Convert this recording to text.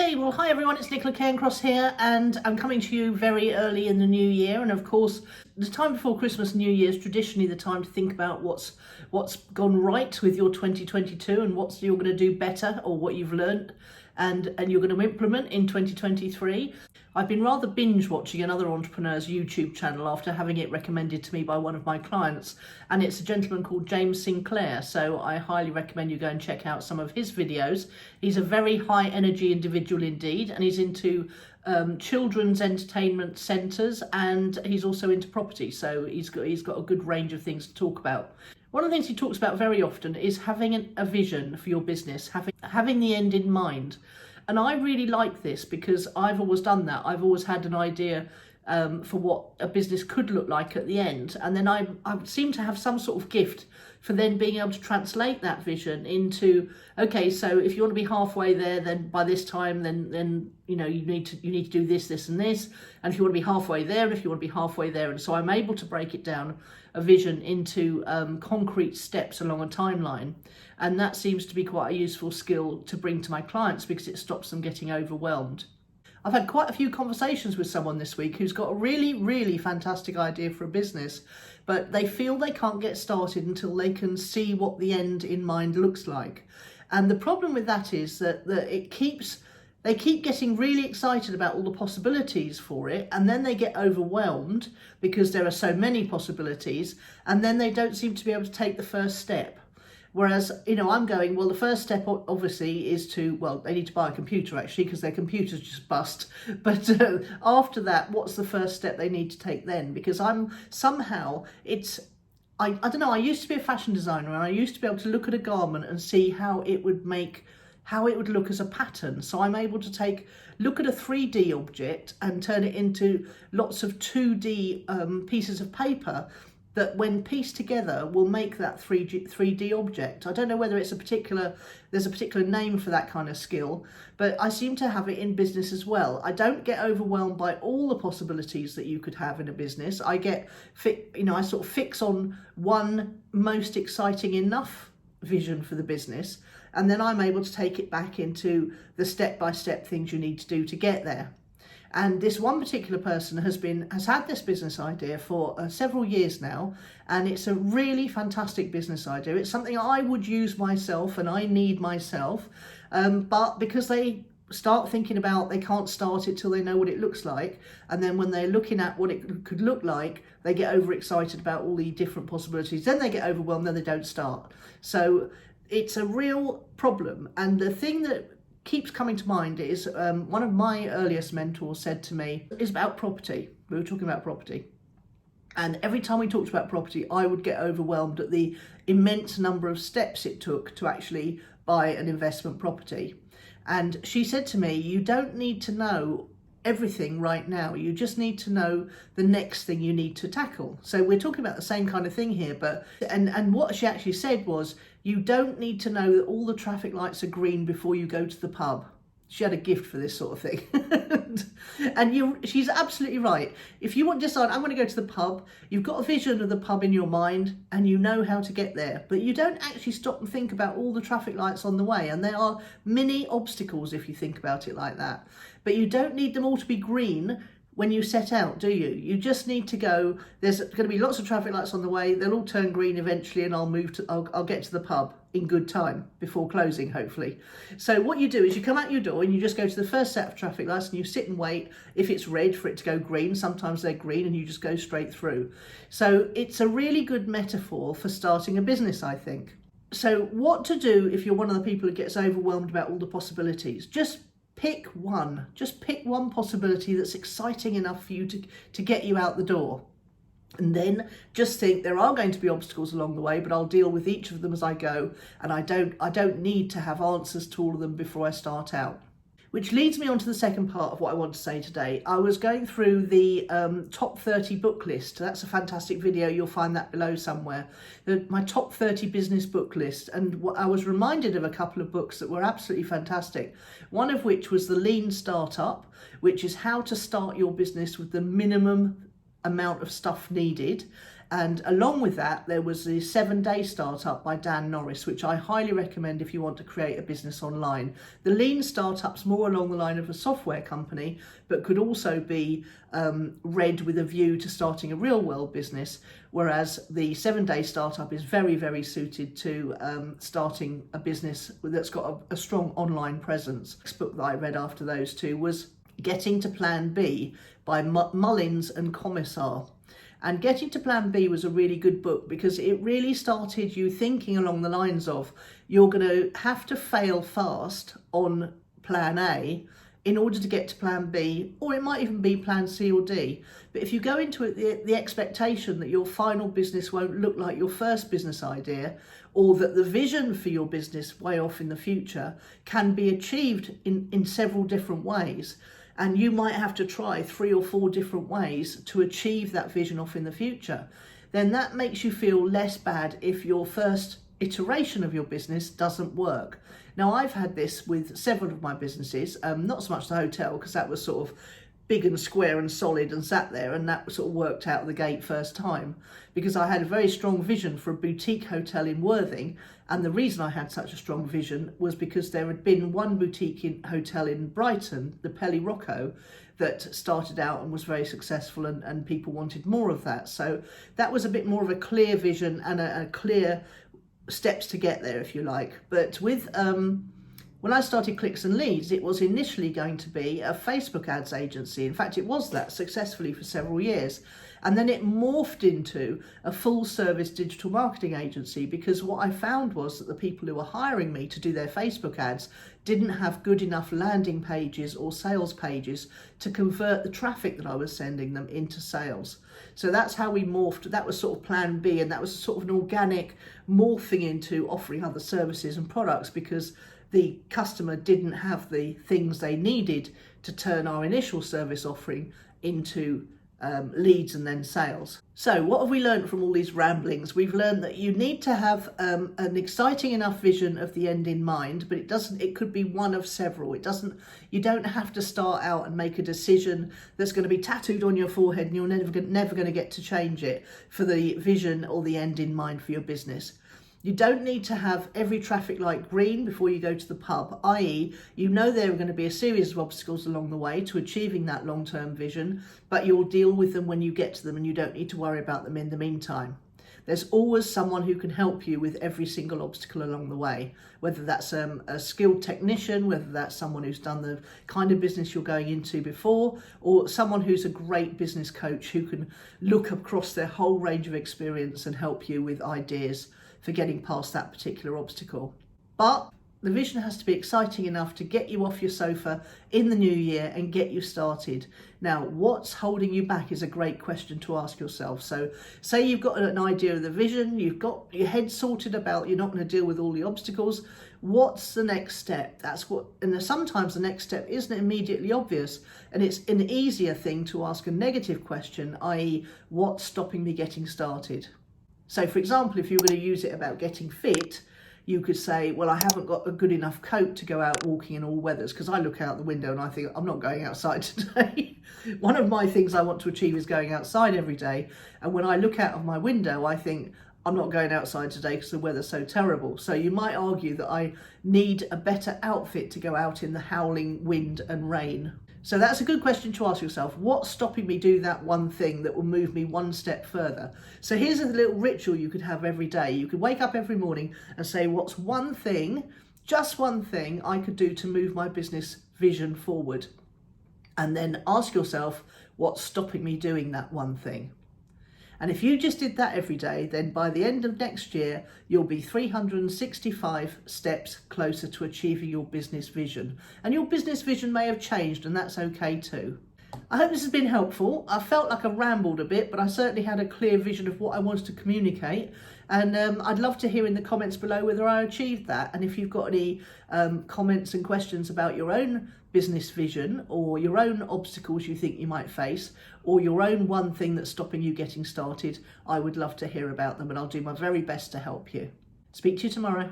Okay, well, hi everyone, it's Nicola Cairncross here, and I'm coming to you very early in the new year. And of course, the time before Christmas and New Year is traditionally the time to think about what's gone right with your 2022 and what you're going to do better, or what you've learned and you're going to implement in 2023. I've been rather binge watching another entrepreneur's YouTube channel after having it recommended to me by one of my clients, and it's a gentleman called James Sinclair, so I highly recommend you go and check out some of his videos. He's a very high energy individual indeed, and he's into children's entertainment centres, and he's also into property, so he's got a good range of things to talk about. One of the things he talks about very often is having a vision for your business, having the end in mind. And I really like this because I've always done that. I've always had an idea for what a business could look like at the end. And then I seem to have some sort of gift for then being able to translate that vision into, okay, so if you want to be halfway there, then by this time, then you know, you need to do this, this and this. And if you want to be halfway there, and if you want to be halfway there. And so I'm able to break it down, a vision, into concrete steps along a timeline. And that seems to be quite a useful skill to bring to my clients because it stops them getting overwhelmed. I've had quite a few conversations with someone this week who's got a really, really fantastic idea for a business, but they feel they can't get started until they can see what the end in mind looks like. And the problem with that is that they keep getting really excited about all the possibilities for it, and then they get overwhelmed because there are so many possibilities, and then they don't seem to be able to take the first step. Whereas, you know, I'm going, well, the first step obviously is they need to buy a computer actually because their computer's just bust. But after that, what's the first step they need to take then? Because I don't know, I used to be a fashion designer, and I used to be able to look at a garment and see how it would look as a pattern. So I'm able to look at a 3D object and turn it into lots of 2D pieces of paper that when pieced together will make that 3D object. I don't know whether there's a particular name for that kind of skill, but I seem to have it in business as well. I don't get overwhelmed by all the possibilities that you could have in a business. I sort of fix on one most exciting enough vision for the business, and then I'm able to take it back into the step-by-step things you need to do to get there. And this one particular person has had this business idea for several years now, and it's a really fantastic business idea. It's something I would use myself and I need myself, but because they start thinking about, they can't start it till they know what it looks like, and then when they're looking at what it could look like, they get overexcited about all the different possibilities, then they get overwhelmed, then they don't start. So it's a real problem. And the thing that keeps coming to mind is one of my earliest mentors said to me, is about property. We were talking about property, and every time we talked about property, I would get overwhelmed at the immense number of steps it took to actually buy an investment property. And she said to me, you don't need to know everything right now, you just need to know the next thing you need to tackle. So we're talking about the same kind of thing here, but and what she actually said was, you don't need to know that all the traffic lights are green before you go to the pub. She had a gift for this sort of thing. And she's absolutely right. If you want to decide, I'm going to go to the pub, you've got a vision of the pub in your mind and you know how to get there, but you don't actually stop and think about all the traffic lights on the way. And there are many obstacles if you think about it like that. But you don't need them all to be green when you set out, do you? You just need to go, there's going to be lots of traffic lights on the way, they'll all turn green eventually, and I'll get to the pub in good time before closing, hopefully. So what you do is you come out your door and you just go to the first set of traffic lights and you sit and wait, if it's red, for it to go green. Sometimes they're green and you just go straight through. So it's a really good metaphor for starting a business, I think. So what to do if you're one of the people who gets overwhelmed about all the possibilities? Just pick one possibility that's exciting enough for you to get you out the door. And then just think, there are going to be obstacles along the way, but I'll deal with each of them as I go. And I don't need to have answers to all of them before I start out. Which leads me on to the second part of what I want to say today. I was going through the top 30 book list. That's a fantastic video. You'll find that below somewhere. My top 30 business book list. And I was reminded of a couple of books that were absolutely fantastic. One of which was The Lean Startup, which is how to start your business with the minimum amount of stuff needed. And along with that, there was the 7-Day Startup by Dan Norris, which I highly recommend if you want to create a business online. The lean startup's more along the line of a software company, but could also be read with a view to starting a real world business, whereas the 7-Day Startup is very, very suited to starting a business that's got a strong online presence. The next book that I read after those two was Getting to Plan B by Mullins and Commissar. And Getting to Plan B was a really good book because it really started you thinking along the lines of, you're going to have to fail fast on Plan A in order to get to Plan B, or it might even be Plan C or D. But if you go into it the expectation that your final business won't look like your first business idea, or that the vision for your business way off in the future can be achieved in several different ways, and you might have to try 3 or 4 different ways to achieve that vision off in the future, then that makes you feel less bad if your first iteration of your business doesn't work. Now, I've had this with several of my businesses, not so much the hotel, because that was sort of big and square and solid and sat there, and that sort of worked out of the gate first time, because I had a very strong vision for a boutique hotel in Worthing. And the reason I had such a strong vision was because there had been one boutique hotel in Brighton, the Pelly Rocco, that started out and was very successful, and people wanted more of that. So that was a bit more of a clear vision and a clear steps to get there, if you like. But with when I started Clicks and Leads, it was initially going to be a Facebook ads agency. In fact, it was that successfully for several years. And then it morphed into a full service digital marketing agency, because what I found was that the people who were hiring me to do their Facebook ads didn't have good enough landing pages or sales pages to convert the traffic that I was sending them into sales. So that's how we morphed. That was sort of Plan B, and that was sort of an organic morphing into offering other services and products, because the customer didn't have the things they needed to turn our initial service offering into leads and then sales. So what have we learned from all these ramblings? We've learned that you need to have an exciting enough vision of the end in mind, but it could be one of several. You don't have to start out and make a decision that's going to be tattooed on your forehead and you're never going to get to change it for the vision or the end in mind for your business. You don't need to have every traffic light green before you go to the pub, i.e. you know there are going to be a series of obstacles along the way to achieving that long-term vision, but you'll deal with them when you get to them and you don't need to worry about them in the meantime. There's always someone who can help you with every single obstacle along the way, whether that's a skilled technician, whether that's someone who's done the kind of business you're going into before, or someone who's a great business coach who can look across their whole range of experience and help you with ideas for getting past that particular obstacle. But the vision has to be exciting enough to get you off your sofa in the new year and get you started. Now, what's holding you back is a great question to ask yourself. So say you've got an idea of the vision, you've got your head sorted about you're not going to deal with all the obstacles. What's the next step? And sometimes the next step isn't immediately obvious, and it's an easier thing to ask a negative question, i.e. what's stopping me getting started? So for example, if you were going to use it about getting fit, you could say, well, I haven't got a good enough coat to go out walking in all weathers, because I look out the window and I think, I'm not going outside today. One of my things I want to achieve is going outside every day. And when I look out of my window, I think, I'm not going outside today because the weather's so terrible. So you might argue that I need a better outfit to go out in the howling wind and rain. So that's a good question to ask yourself. What's stopping me do that one thing that will move me one step further? So here's a little ritual you could have every day. You could wake up every morning and say, what's one thing, just one thing I could do to move my business vision forward? And then ask yourself, what's stopping me doing that one thing? And if you just did that every day, then by the end of next year, you'll be 365 steps closer to achieving your business vision. And your business vision may have changed, and that's okay too. I hope this has been helpful. I felt like I rambled a bit, but I certainly had a clear vision of what I wanted to communicate. And I'd love to hear in the comments below whether I achieved that. And if you've got any comments and questions about your own business vision, or your own obstacles you think you might face, or your own one thing that's stopping you getting started, I would love to hear about them, and I'll do my very best to help you. Speak to you tomorrow.